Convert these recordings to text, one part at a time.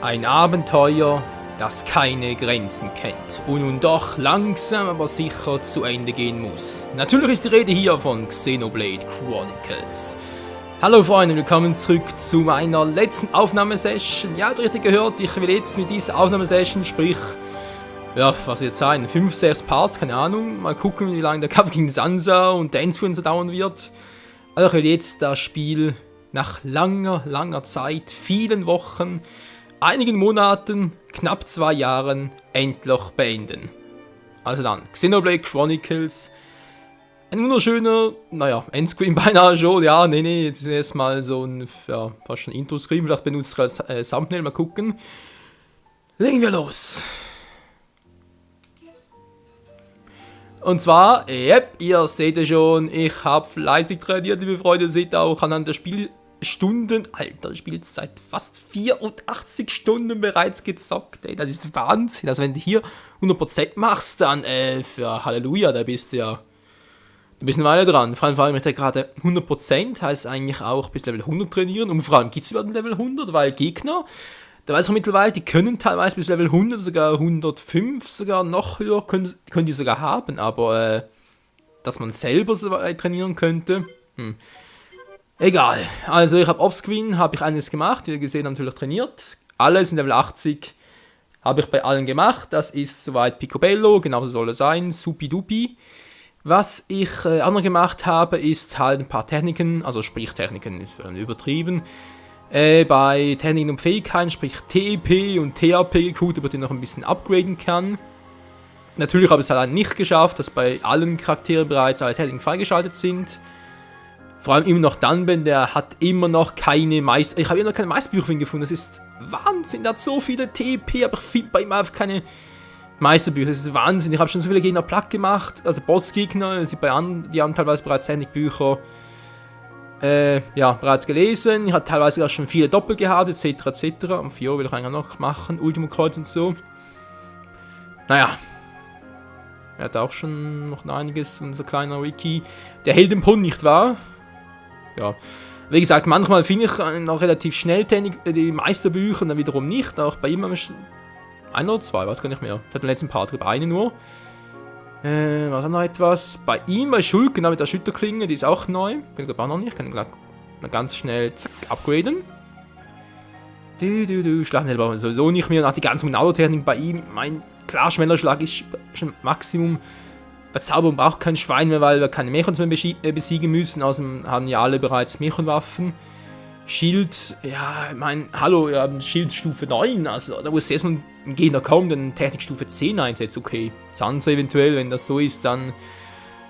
Ein Abenteuer, das keine Grenzen kennt und nun doch langsam aber sicher zu Ende gehen muss. Natürlich ist die Rede hier von Xenoblade Chronicles. Hallo Freunde, willkommen zurück zu meiner letzten Aufnahmesession. Ja, habt ihr richtig gehört, ich will jetzt mit dieser Aufnahmesession, sprich, ja, was wird sein, 5, 6 Parts, keine Ahnung, mal gucken, wie lange der Kampf gegen Sansa und Dance so dauern wird. Also ich will jetzt das Spiel nach langer Zeit, vielen Wochen, einigen Monaten, knapp 2 Jahren, endlich beenden. Also dann, Xenoblade Chronicles. Ein wunderschöner, naja, Endscreen beinahe schon, ja, nee, jetzt ist erstmal so ein, ja, fast schon Intro-Screen, vielleicht benutzt ich als Thumbnail, mal gucken. Legen wir los. Und zwar, ihr seht ja schon, ich habe fleißig trainiert, liebe Freunde, seht auch anhand der Spielstunden, Alter, ich spiele jetzt seit fast 84 Stunden bereits gezockt, ey, das ist Wahnsinn, also wenn du hier 100% machst, dann, für Halleluja, da bist du ja, du bist eine Weile dran, vor allem mit der gerade 100%, heißt eigentlich auch bis Level 100 trainieren, und vor allem gibt es überhaupt Level 100, weil Gegner, da weiß ich mittlerweile, die können teilweise bis Level 100, sogar 105, sogar noch höher, können die sogar haben, aber dass man selber so weit trainieren könnte, egal. Also ich habe offscreen, habe ich einiges gemacht, wie ihr gesehen habt, natürlich trainiert, alles in Level 80 habe ich bei allen gemacht, das ist soweit Picobello, genauso soll es sein, supi-dupi. Was ich auch gemacht habe, ist halt ein paar Techniken, also sprich Techniken ist übertrieben, bei Techniken und Fähigkeiten, sprich TP und TAP, gut, über die noch ein bisschen upgraden kann. Natürlich habe ich es halt nicht geschafft, dass bei allen Charakteren bereits alle Techniken freigeschaltet sind. Vor allem immer noch Dunban, der hat immer noch keine Meister... Ich habe immer noch keine Meisterbücher gefunden, das ist Wahnsinn, der hat so viele TP, aber ich finde bei ihm einfach keine Meisterbücher, das ist Wahnsinn. Ich habe schon so viele Gegner platt gemacht, also Bossgegner, die haben teilweise bereits Technikbücher bereits gelesen. Ich habe teilweise auch schon viele Doppel gehabt, etc. Und 4 will ich eigentlich noch machen, Ultimo Kreuz und so. Naja. Er hat auch schon noch einiges, unser kleiner Wiki. Der Heldenpun, nicht wahr? Ja. Wie gesagt, manchmal finde ich noch relativ schnell die Meisterbücher und dann wiederum nicht. Auch bei ihm haben wir ein oder zwei, weiß gar nicht mehr. Ich hatte den letzten Part, eine nur. Was hat noch etwas? Bei ihm, bei Schulk, genau mit der Schütterklinge, die ist auch neu. Ich glaube auch noch nicht. Kann ich ganz schnell zack, upgraden. Schlachtenhelfer sowieso nicht mehr. Und auch die ganze Monado-Technik bei ihm. Mein klar, Schmellerschlag ist schon Maximum. Bei Zauberung braucht kein Schwein mehr, weil wir keine Mechons mehr besiegen müssen. Außerdem haben ja alle bereits Mechonwaffen. Schild, ja, ich meine, hallo, wir haben Schildstufe 9, also da muss erstmal ein Gegner kommen, dann Technikstufe 10 einsetzt, okay. Sansa eventuell, wenn das so ist, dann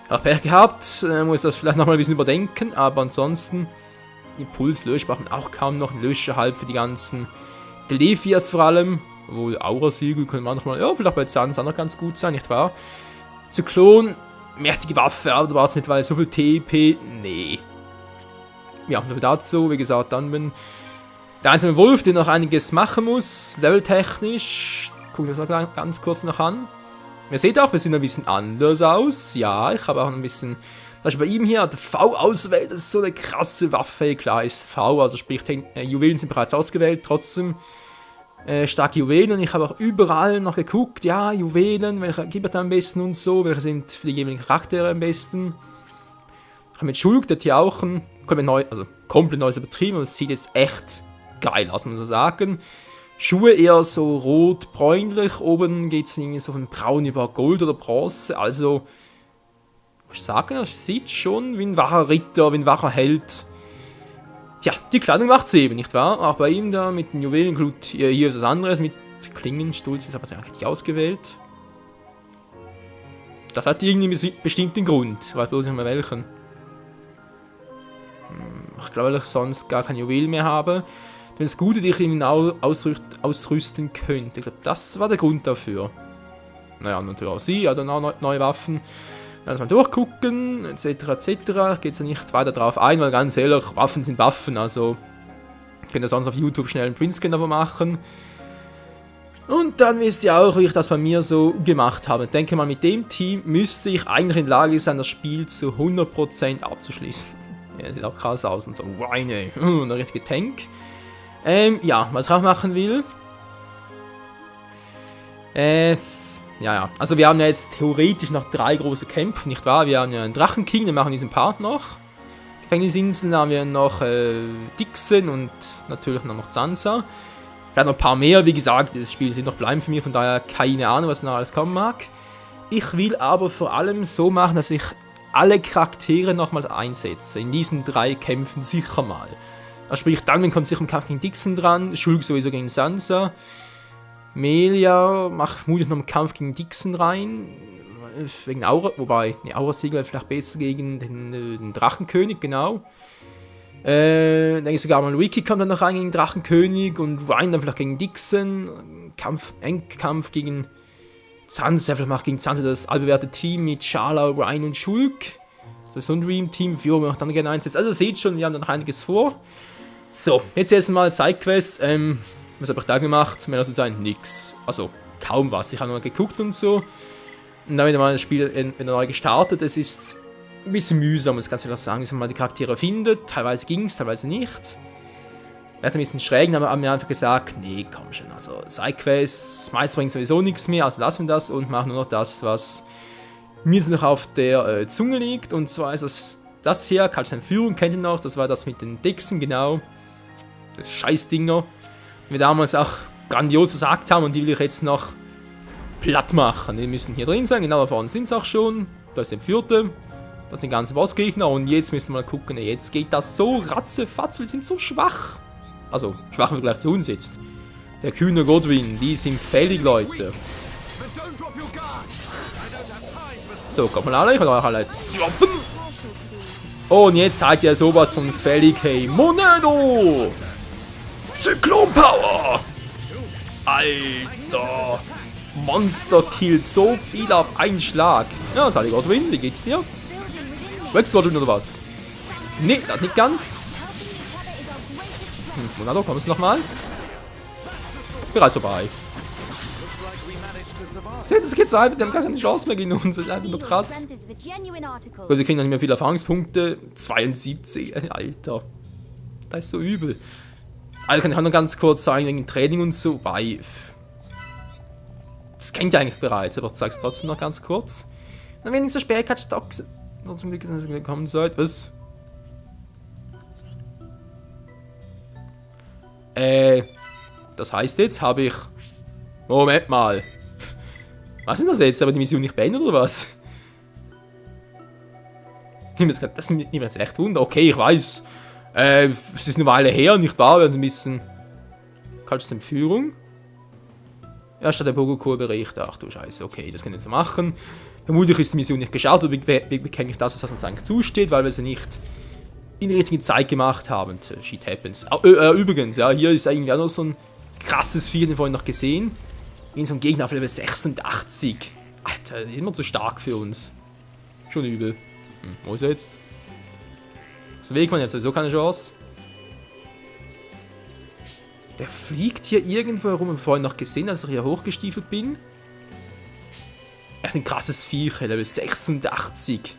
auch Pech gehabt, muss das vielleicht nochmal ein bisschen überdenken, aber ansonsten, Impulslösch braucht man auch kaum noch, ein Löscher halb für die ganzen Delphias vor allem, obwohl Aura-Siegel können manchmal, ja, vielleicht bei Sansa noch ganz gut sein, nicht wahr? Zyklon, mächtige Waffe, aber da braucht es mittlerweile so viel TP, nee. Ja, so viel dazu, wie gesagt, dann wenn der einzelne Wolf, der noch einiges machen muss, leveltechnisch, gucken wir das noch ganz kurz noch an. Ihr seht auch, wir sehen ein bisschen anders aus, ja, ich habe auch ein bisschen, das ist bei ihm hier, der V auswählt, das ist so eine krasse Waffe, klar ist V, also sprich, Juwelen sind bereits ausgewählt, trotzdem starke Juwelen, und ich habe auch überall noch geguckt, ja, Juwelen, welche gibt es am besten und so, welche sind für die jeweiligen Charaktere am besten. Ich habe mit Schulk, der hier auch ein komplett neues übertrieben, aber es sieht jetzt echt geil aus, muss man so sagen. Schuhe eher so rot-bräunlich, oben geht es irgendwie so von braun über Gold oder Bronze, also, muss ich sagen, das sieht schon wie ein wahrer Ritter, wie ein wahrer Held. Tja, die Kleidung macht es eben, nicht wahr? Auch bei ihm da mit den Juwelen, gut, hier ist was anderes, mit Klingenstulz, ist aber eigentlich ausgewählt. Das hat irgendwie einen bestimmten Grund, ich weiß bloß nicht mehr welchen. Ich glaube, dass ich sonst gar kein Juwel mehr habe. Das Gute, die ich ihn ausrüsten könnte. Ich glaube, das war der Grund dafür. Naja, natürlich auch sie, hat dann auch neue Waffen. Lass mal durchgucken, etc. Geht es ja nicht weiter drauf ein, weil ganz ehrlich, Waffen sind Waffen. Also, ich könnte sonst auf YouTube schnell einen Printscan davon machen. Und dann wisst ihr auch, wie ich das bei mir so gemacht habe. Ich denke mal, mit dem Team müsste ich eigentlich in der Lage sein, das Spiel zu 100% abzuschließen. Ja, sieht auch krass aus und so, eine richtige Tank. Ja, was ich auch machen will, Ja. Also wir haben ja jetzt theoretisch noch 3 große Kämpfe, nicht wahr? Wir haben ja einen Drachenking, den machen diesen Part noch. Gefängnisinseln haben wir noch Dixon und natürlich noch Sansa. Vielleicht noch ein paar mehr, wie gesagt, das Spiel wird noch bleiben für mich, von daher keine Ahnung, was noch alles kommen mag. Ich will aber vor allem so machen, dass ich alle Charaktere nochmals einsetze. In diesen 3 Kämpfen sicher mal. Also sprich, dann kommt sicher ein Kampf gegen Dixon dran, Shulk sowieso gegen Sansa. Melia macht vermutlich noch einen Kampf gegen Dixon rein. Wegen Aura, wobei, Aura-Siegel vielleicht besser gegen den Drachenkönig, genau. Denke ich sogar mal, Wiki kommt dann noch rein gegen den Drachenkönig und Ryan dann vielleicht gegen Dixon. Endkampf gegen Sansa, vielleicht macht gegen Sansa das allbewährte Team mit Shala, Ryan und Shulk. Das ist so ein Dream-Team, für wir auch dann gerne einsetzen. Also seht schon, wir haben dann noch einiges vor. So, jetzt erstmal Sidequests. Was habe ich da gemacht? Mehr zu sein, nix. Also, kaum was. Ich habe noch mal geguckt und so. Und dann wieder mal das Spiel wieder neu gestartet. Es ist ein bisschen mühsam, das kann ich ehrlich sagen, dass man mal die Charaktere findet. Teilweise ging es, teilweise nicht. Er hat ein bisschen schräg, aber haben mir einfach gesagt, nee, komm schon. Also, Sidequests, meist bringt sowieso nichts mehr, also lassen wir das und machen nur noch das, was mir jetzt noch auf der Zunge liegt. Und zwar ist das hier, Kaltstein Führung, kennt ihr noch, das war das mit den Dixon, genau. Das Scheißdinger. Die wir damals auch grandios gesagt haben und die will ich jetzt noch platt machen. Die müssen hier drin sein, genau da vorne sind sie auch schon. Da ist der 4. Da sind die ganzen Bossgegner und jetzt müssen wir mal gucken, jetzt geht das so ratzefatz, wir sind so schwach. Also, schwach im Vergleich zu uns jetzt. Der kühne Godwin, die sind fällig, Leute. So, kommt mal alle, ich will euch alle droppen. Und jetzt seid ihr sowas von fällig, hey, Monedo! Zyklon Power! Alter! Monster Kill, so viel auf einen Schlag. Ja, Sally Godwin, wie geht's dir? Rex Godwin oder was? Nee, das nicht ganz. Monado, kommst du nochmal? Bereits vorbei. Seht, das geht so einfach, die haben gar keine Chance mehr gegen uns. Das ist einfach nur krass. Gut, wir kriegen noch nicht mehr viele Erfahrungspunkte. 72, Alter. Das ist so übel. Also kann ich auch noch ganz kurz sagen, wegen Training und so. Das kennt ihr eigentlich bereits, aber ich zeige es trotzdem noch ganz kurz. Dann werden so Schwierigkeitsstocks. Zum Glück, dass ihr gekommen seid. Was? Das heißt jetzt, habe ich... Moment mal. Was ist das jetzt? Aber die Mission nicht beendet oder was? Das nimmt mir jetzt echt Wunder. Okay, ich weiß. Es ist eine Weile her, nicht wahr? Wir haben ein bisschen... Kaltste Führung. Ja, statt der Pogokur-Bericht. Ach du Scheiße, okay, das kann ich nicht machen. Vermutlich ist die Mission nicht gestartet, wie bekäme ich das, was uns eigentlich zusteht, weil wir sie nicht in der richtigen Zeit gemacht haben. Shit happens. Übrigens, ja, hier ist eigentlich auch noch so ein krasses Vieh, den vorhin noch gesehen. In so einem Gegner auf Level 86. Alter, immer zu stark für uns. Schon übel. Wo ist er jetzt? Das Wegmann jetzt sowieso keine Chance. Der fliegt hier irgendwo herum. Und vorhin noch gesehen, als ich hier hochgestiefelt bin. Echt ein krasses Viech, Level 86.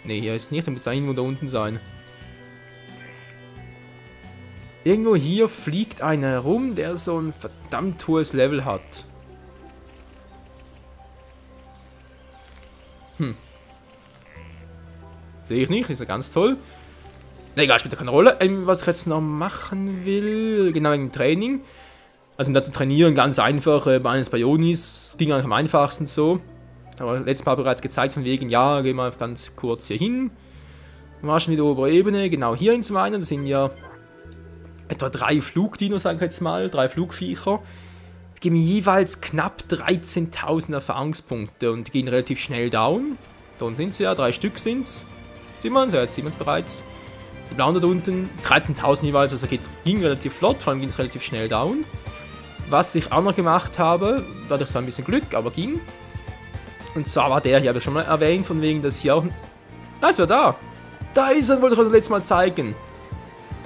Ne, hier ist nicht, der muss da irgendwo da unten sein. Irgendwo hier fliegt einer herum, der so ein verdammt hohes Level hat. Sehe ich nicht, ist ja ganz toll. Na egal, spielt ja keine Rolle. Was ich jetzt noch machen will, genau wegen dem Training. Also um da zu trainieren, ganz einfach, bei eines Bionis, ging eigentlich am einfachsten so. Aber letztes Mal bereits gezeigt, von wegen, ja, gehen wir ganz kurz hier hin. Marschen wieder obere Ebene, genau hier hin zum einen, das sind ja etwa 3 Flugdinos, sage ich jetzt mal, 3 Flugviecher. Die geben jeweils knapp 13.000 Erfahrungspunkte und die gehen relativ schnell down. Da unten sind sie ja, 3 Stück sind es. Sieht man, ja, jetzt sieht man es bereits. Die blauen da unten, 13.000 jeweils, also ging relativ flott, vor allem ging es relativ schnell down. Was ich auch noch gemacht habe, dadurch zwar ein bisschen Glück, aber ging. Und zwar war der hier, habe ich schon mal erwähnt, von wegen, dass hier auch... Da ist wer da! Da ist er, wollte ich euch das letzte Mal zeigen.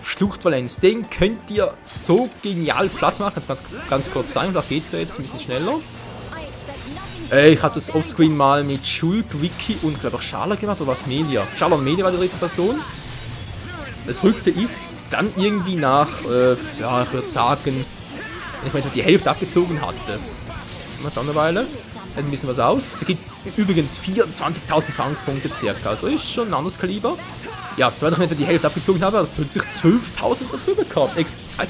Schluchtvalenz, den könnt ihr so genial platt machen, das kann ganz kurz sein, da geht es ja jetzt ein bisschen schneller. Ich habe das offscreen mal mit Shulk, Wiki und glaube auch Shala gemacht, oder was Melia? Shala und Melia war die dritte Person. Das Verrückte ist, dann irgendwie nach, ja, ich würde sagen, wenn ich mal die Hälfte abgezogen hatte, Macht auch eine Weile. Hält ein bisschen was aus. Es gibt übrigens 24.000 Erfahrungspunkte circa. Also ist schon ein anderes Kaliber. Ja, weil ich etwa die Hälfte abgezogen habe, habe ich plötzlich 12.000 dazu bekommen.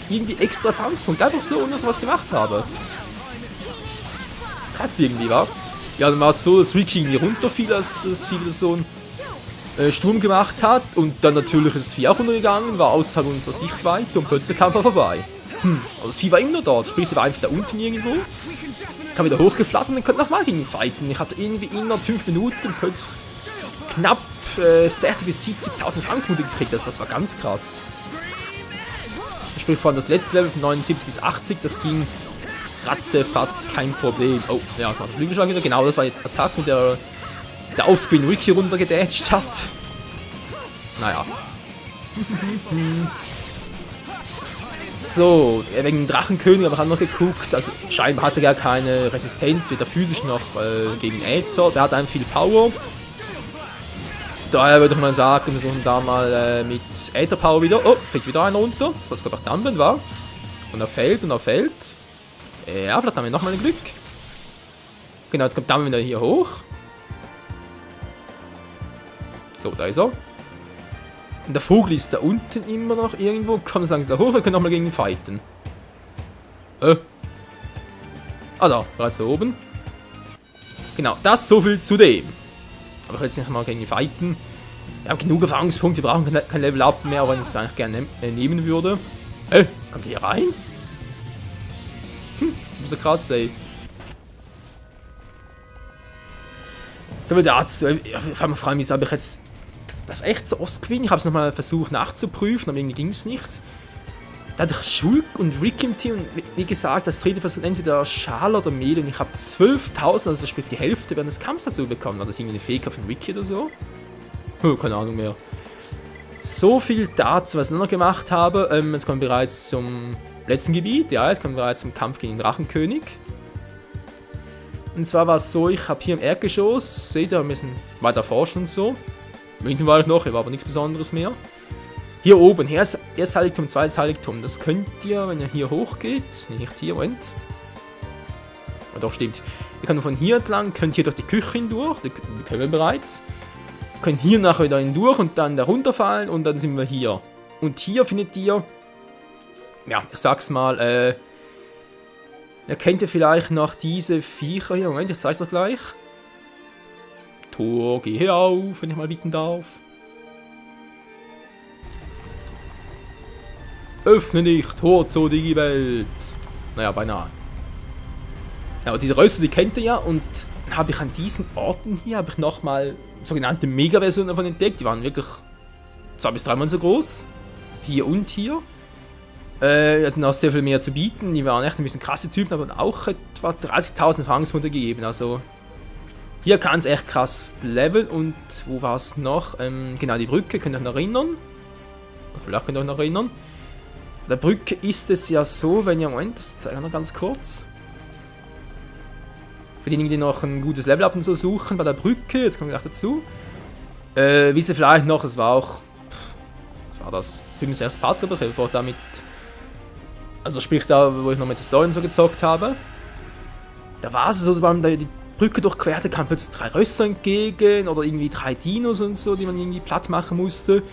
Irgendwie extra Erfahrungspunkte. Einfach so, ohne dass ich was gemacht habe. Krass irgendwie, wa? Ja, dann war es so, dass Ricky irgendwie runterfiel, als das Vieh wieder so einen Sturm gemacht hat. Und dann natürlich ist das Vieh auch runtergegangen, war außerhalb unserer Sichtweite und plötzlich kam er vorbei. Aber das Vieh war immer noch dort, sprich, der war einfach da unten irgendwo. Kam wieder hochgeflattert und dann konnte nochmal gegen ihn fighten. Ich hatte irgendwie innerhalb 5 Minuten plötzlich knapp 60.000 bis 70.000 Erfahrungspunkte gekriegt. Das war ganz krass. Sprich, vor allem das letzte Level von 79 bis 80, das ging ratzefatz, kein Problem. Oh, ja, das war der Flügelschlag wieder. Genau, das war die Attacke, der Offscreen Ricky runtergedatscht hat. Naja. So, wegen dem Drachenkönig habe ich auch noch geguckt. Also scheinbar hat er gar keine Resistenz, weder physisch noch gegen Äther. Der hat einfach viel Power. Daher würde ich mal sagen, wir versuchen da mal mit Äther Power wieder. Oh, fällt wieder einer runter. Das heißt, glaube ich, Dumbledore war. Und er fällt und er fällt. Ja, vielleicht haben wir nochmal ein Glück. Genau, jetzt kommt Dumbledore wieder hier hoch. So, da ist er. Und der Vogel ist da unten immer noch irgendwo. Kann man sagen, da hoch, wir können nochmal gegen ihn fighten. Ah, da, bereits da oben. Genau, das so viel zu dem. Aber ich will jetzt nicht mal gegen ihn fighten. Wir haben genug Erfahrungspunkte, wir brauchen kein Level Up mehr, aber wenn ich es eigentlich gerne nehmen würde. Kommt ihr hier rein? Das ist so krass, ey. So viel dazu. Ich frage mich, wieso habe ich jetzt das echt so oft gewinnen? Ich habe es nochmal versucht nachzuprüfen, aber irgendwie ging es nicht. Da hatte ich Shulk und Rick im Team und wie gesagt, als dritte Person entweder Schal oder Mehl und ich habe 12.000, also sprich die Hälfte während des Kampfs dazu bekommen. War das irgendwie eine Fähigkeit von Ricky oder so? Keine Ahnung mehr. So viel dazu, was ich noch gemacht habe. Jetzt kommen wir bereits zum letzten Gebiet. Ja, jetzt kommen wir bereits zum Kampf gegen den Drachenkönig. Und zwar war es so, ich habe hier im Erdgeschoss, seht ihr, wir müssen weiter forschen und so. Hinten war ich noch, hier war aber nichts Besonderes mehr. Hier oben, erstes Heiligtum, zweites Heiligtum. Das könnt ihr, wenn ihr hier hochgeht, nicht hier, Moment. Oh, doch, stimmt. Ihr könnt von hier entlang, könnt hier durch die Küche hindurch, die können wir bereits. Können hier nachher wieder hindurch und dann da runterfallen und dann sind wir hier. Und hier findet ihr, ja, ich sag's mal, erkennt ihr vielleicht noch diese Viecher hier? Moment, ich zeig's euch gleich. Tor, geh hier auf, wenn ich mal bitten darf. Öffne dich, Tor zur Digi-Welt. Naja, beinahe. Ja, aber diese Röster, die kennt ihr ja. Und habe ich an diesen Orten hier, habe ich nochmal sogenannte Mega-Versionen davon entdeckt. Die waren wirklich 2 bis 3 Mal so groß. Hier und hier. Die hatten auch sehr viel mehr zu bieten. Die waren echt ein bisschen krasse Typen, aber auch etwa 30.000 Erfahrungspunkte gegeben. Also hier kann es echt krass leveln. Und wo war es noch? Genau, die Brücke, könnt ihr euch noch erinnern? Vielleicht könnt ihr euch noch erinnern. Bei der Brücke ist es ja so, wenn ihr, Moment, das zeige ich noch ganz kurz. Für diejenigen, die noch ein gutes Level up und so suchen, bei der Brücke, jetzt kommen wir gleich dazu. Wisst ihr vielleicht noch, es war auch, was war das? 65 Parts, aber ich wollte damit, also sprich da, wo ich noch mit der Story und so gezockt habe. Da war es so, sobald man die Brücke durchquerte, kamen plötzlich 3 Rösser entgegen oder irgendwie 3 Dinos und so, die man irgendwie platt machen musste.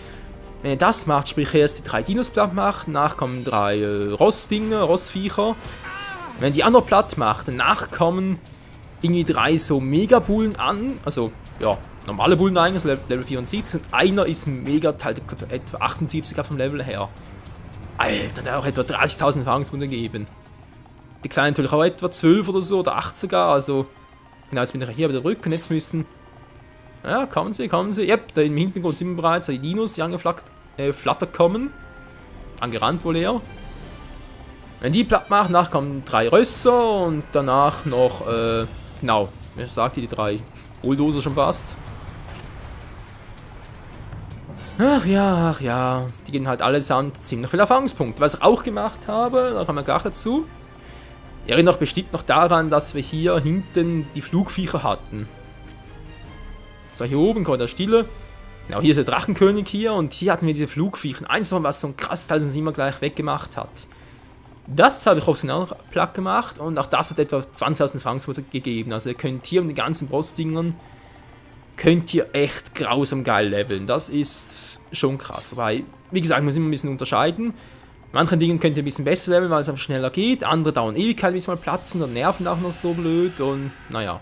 Wenn ihr das macht, sprich erst die 3 Dinos platt macht, danach kommen 3 Rossdinger, Rossviecher. Wenn die anderen platt macht, danach kommen irgendwie 3 so Megabullen an, also ja, normale Bullen eigentlich, Level 74 und einer ist ein Megateil, ich glaube etwa 78er vom Level her. Alter, der hat auch etwa 30.000 Erfahrungspunkte gegeben. Die kleinen natürlich auch etwa 12 oder so, oder 8 sogar, also genau, jetzt bin ich hier bei der Brücke und jetzt müssten, ja, kommen sie, yep, da im Hintergrund sind wir bereits die Dinos, die angeflattert kommen, angerannt wohl eher. Wenn die platt machen, danach kommen 3 Rösser und danach noch, genau, wie sagt ihr, die 3 Bulldozer schon fast. Ach ja, die gehen halt allesamt ziemlich viel Erfahrungspunkte. Was ich auch gemacht habe, da kommen wir gleich dazu. Ihr erinnert euch bestimmt noch daran, dass wir hier hinten die Flugviecher hatten. So, hier oben kommt der Stille. Genau, hier ist der Drachenkönig hier und hier hatten wir diese Flugviecher. Eins davon, was so ein krasses Teil uns immer gleich weggemacht hat. Das habe ich optional platt gemacht und auch das hat etwa 20.000 Fangspunkte gegeben. Also ihr könnt hier mit den ganzen Bossdingern könnt ihr echt grausam geil leveln. Das ist schon krass. Wobei, wie gesagt, muss immer ein bisschen unterscheiden. Manchen Dingen könnt ihr ein bisschen besser leveln, weil es einfach schneller geht. Andere dauern Ewigkeit, bis sie mal platzen und nerven auch noch so blöd und naja.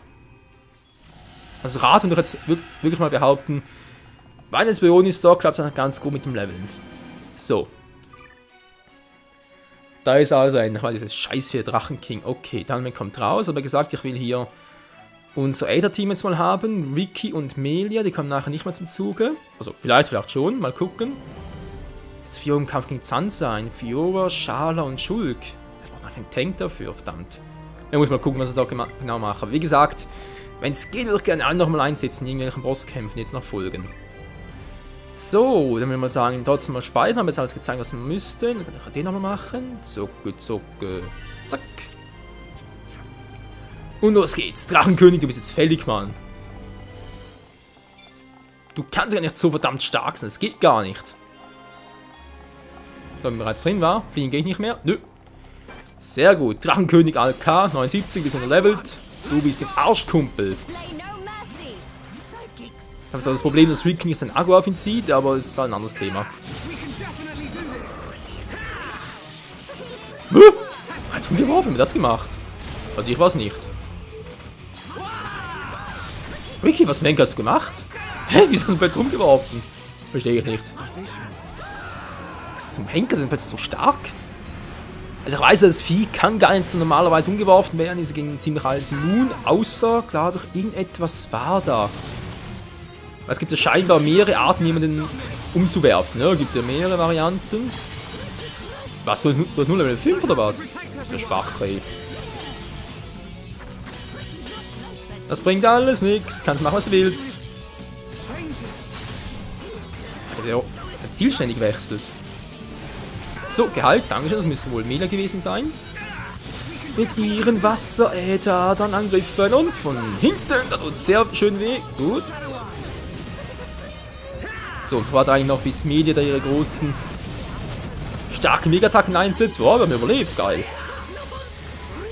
Also Rat und ich jetzt wirklich mal behaupten, bei einem Bionistock klappt es einfach ganz gut mit dem Leveln. So. Da ist also dieses Scheiß für Drachenking. Okay, dann kommt raus, aber gesagt, ich will hier unser Aether-Team jetzt mal haben. Ricky und Melia, die kommen nachher nicht mehr zum Zuge. Also vielleicht schon, mal gucken. Jetzt Fiora im Kampf gegen Sansa sein. Fiora, Schala und Shulk. Er braucht noch einen Tank dafür, verdammt. Ich muss mal gucken, was er da genau macht. Wie gesagt, wenn es geht, würde ich gerne alle nochmal einsetzen, in irgendwelchen Bosskämpfen jetzt noch folgen. So, dann will ich mal sagen, trotzdem mal speichern, haben jetzt alles gezeigt, was wir müssten. Dann kann ich den nochmal machen. Zucke, zack. Und los geht's. Drachenkönig, du bist jetzt fällig, Mann. Du kannst ja nicht so verdammt stark sein, das geht gar nicht. So, wenn wir bereits drin war, fliegen geht nicht mehr. Nö. Sehr gut. Drachenkönig ALK, 79, ist unterlevelt. Du bist im Arschkumpel. Das ist das Problem, dass Ricky nicht sein Agro auf ihn zieht, aber es ist halt ein anderes Thema. Als umgeworfen, haben wir das gemacht. Also ich war es nicht. Ricky, was Menk hast du gemacht? Hä, wieso sind wir plötzlich umgeworfen? Verstehe ich nicht. Was zum Henker sind plötzlich so stark? Also ich weiß, das Vieh kann gar nicht so normalerweise umgeworfen werden, ist gegen ziemlich alles immun, außer, glaube ich, irgendetwas war da. Es gibt ja scheinbar mehrere Arten, jemanden umzuwerfen. Ja, es gibt ja mehrere Varianten. Was, du hast nur Level 5 oder was? Das ist ja schwach, ey. Das bringt alles nichts. Kannst machen, was du willst. Der Ziel ständig wechselt. So, Gehalt. Dankeschön. Das müsste wohl Melia gewesen sein. Mit ihren Wasseräther dann angriffen und von hinten. Da tut sehr schön weh. Gut. So, warte eigentlich noch, bis Melia da ihre großen, starken Mega-Attacken einsetzt. Wow, wir haben überlebt, geil.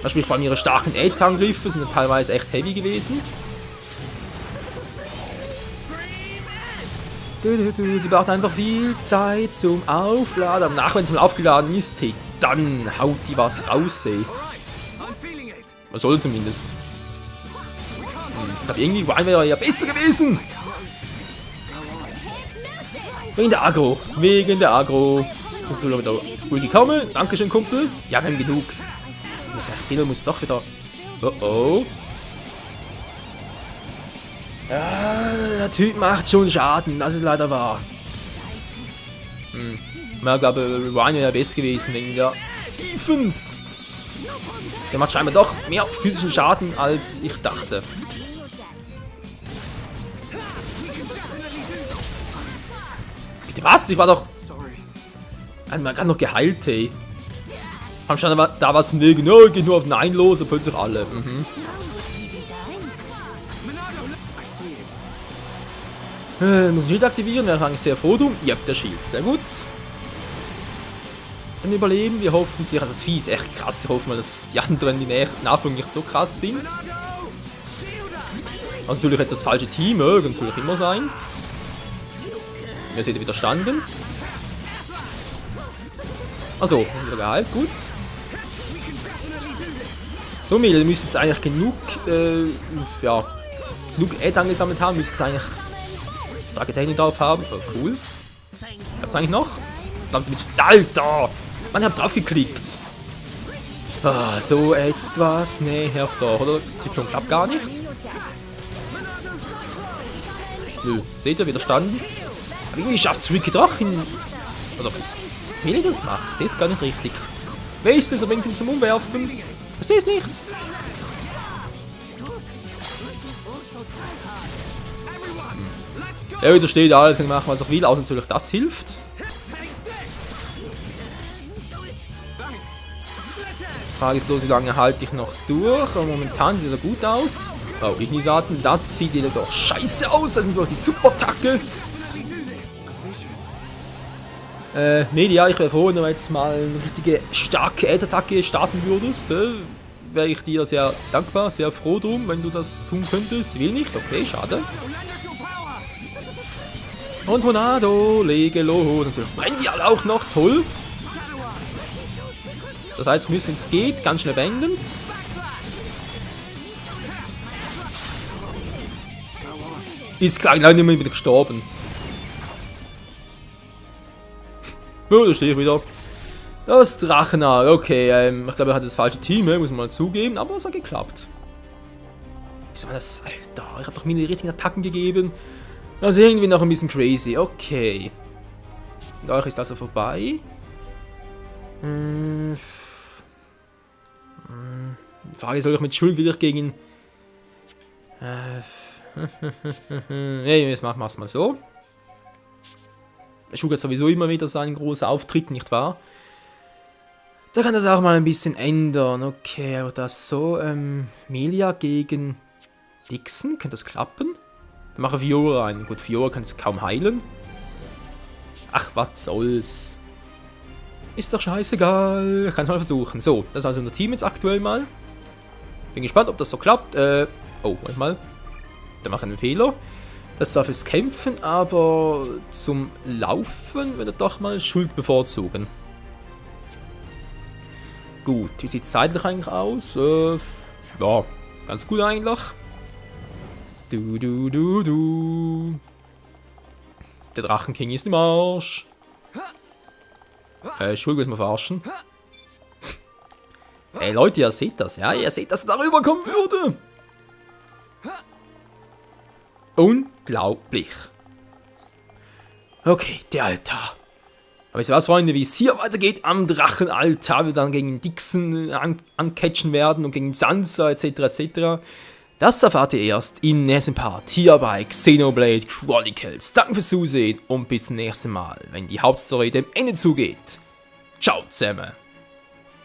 Das sprich, vor allem ihre starken Äther-Angriffe sind teilweise echt heavy gewesen. Sie braucht einfach viel Zeit zum Aufladen. Aber nach, wenn es mal aufgeladen ist, hey, dann haut die was raus, ey. Was soll zumindest. Ich glaube, irgendwie Ryan wäre ja besser gewesen. Wegen der Agro. Wegen der Agro. Musst du wieder ruhig kommen. Dankeschön, Kumpel. Ja, wir haben genug. Der muss doch wieder. Oh oh. Ja, der Typ macht schon Schaden. Das ist leider wahr. Ich glaube, Ryan wäre besser gewesen wegen der Defense. Der macht scheinbar doch mehr physischen Schaden, als ich dachte. Was? Ich war doch... Man kann noch geheilt, ey. Haben schon da was im Weg. No, geht nur auf Nein los und plötzlich alle. Muss ein Schild aktivieren, wäre eigentlich sehr froh drum. Ja, der Schild, sehr gut. Dann überleben wir hoffentlich. Also das Vieh ist echt krass. Ich hoffe mal, dass die anderen, die Nachfolger nicht so krass sind. Also natürlich hat das falsche Team, mögen natürlich immer sein. Wir sind widerstanden. Also, wieder geheilt, gut. So, Melia, du müsstest jetzt eigentlich genug, genug Äther angesammelt haben, müsstest eigentlich starke Technik drauf haben. Oh, cool. Hab's eigentlich noch? Alter! Mann, ich hab drauf geklickt. Ah, so etwas näher da, oder? Zyklon klappt gar nicht. Nö, seht ihr, widerstanden. Aber irgendwie schafft es Ricky doch in... Oder ist Melia das macht? Ich sehe es gar nicht richtig. Wer ist das? Er bringt ihn zum Umwerfen. Ich sehe es nicht. Er widersteht alles, kann machen, was er will, außer natürlich das hilft. Die Frage ist bloß, wie lange halte ich noch durch. Aber momentan sieht er gut aus. Oh, Ignisaten, das sieht wieder doch scheiße aus. Das sind doch die Super-Tacke. Media, ich wäre froh, wenn du jetzt mal eine richtige starke Ad-Attacke starten würdest. Wäre ich dir sehr dankbar, sehr froh drum, wenn du das tun könntest. Will nicht, okay, schade. Und Monado, lege los. Natürlich brennen die alle auch noch, toll. Das heißt, wir müssen, wenn es geht, ganz schnell beenden. Ist klar, leider nicht mehr wieder gestorben. Oh, da stehe ich wieder. Das Drachenauge, okay, ich glaube, er hat das falsche Team, muss man mal zugeben, aber es hat geklappt. Wieso war das, Alter, ich habe doch mir die richtigen Attacken gegeben. Also irgendwie noch ein bisschen crazy, okay. Und euch ist also vorbei. Die Frage, soll ich mit Schuld wieder gegen... Nee, jetzt machen wir es mal so. Schuld hat sowieso immer wieder so einen großen Auftritt, nicht wahr? Da kann das auch mal ein bisschen ändern. Okay, aber das so, Melia gegen Dixon, könnte das klappen? Dann mache Fiora rein. Gut, Fiora kann es kaum heilen. Ach, was soll's. Ist doch scheißegal. Ich kann es mal versuchen. So, das ist also unser Team jetzt aktuell mal. Bin gespannt, ob das so klappt. Oh, Moment mal. Da mache ich einen Fehler. Das darf es kämpfen, aber zum Laufen würde doch mal Schuld bevorzugen. Gut, wie sieht es seitlich eigentlich aus? Ja, ganz gut eigentlich. Der Drachenking ist im Arsch. Schuld, muss man verarschen. Ey Leute, ihr seht das, ja? Ihr seht, dass er darüber kommen würde. Unglaublich. Okay, der Altar. Aber wisst ihr was, Freunde, wie es hier weitergeht am Drachenaltar, wir dann gegen Dixon ancatchen werden und gegen Sansa etc. etc. Das erfahrt ihr erst im nächsten Part hier bei Xenoblade Chronicles. Danke fürs Zusehen und bis zum nächsten Mal, wenn die Hauptstory dem Ende zugeht. Ciao zusammen.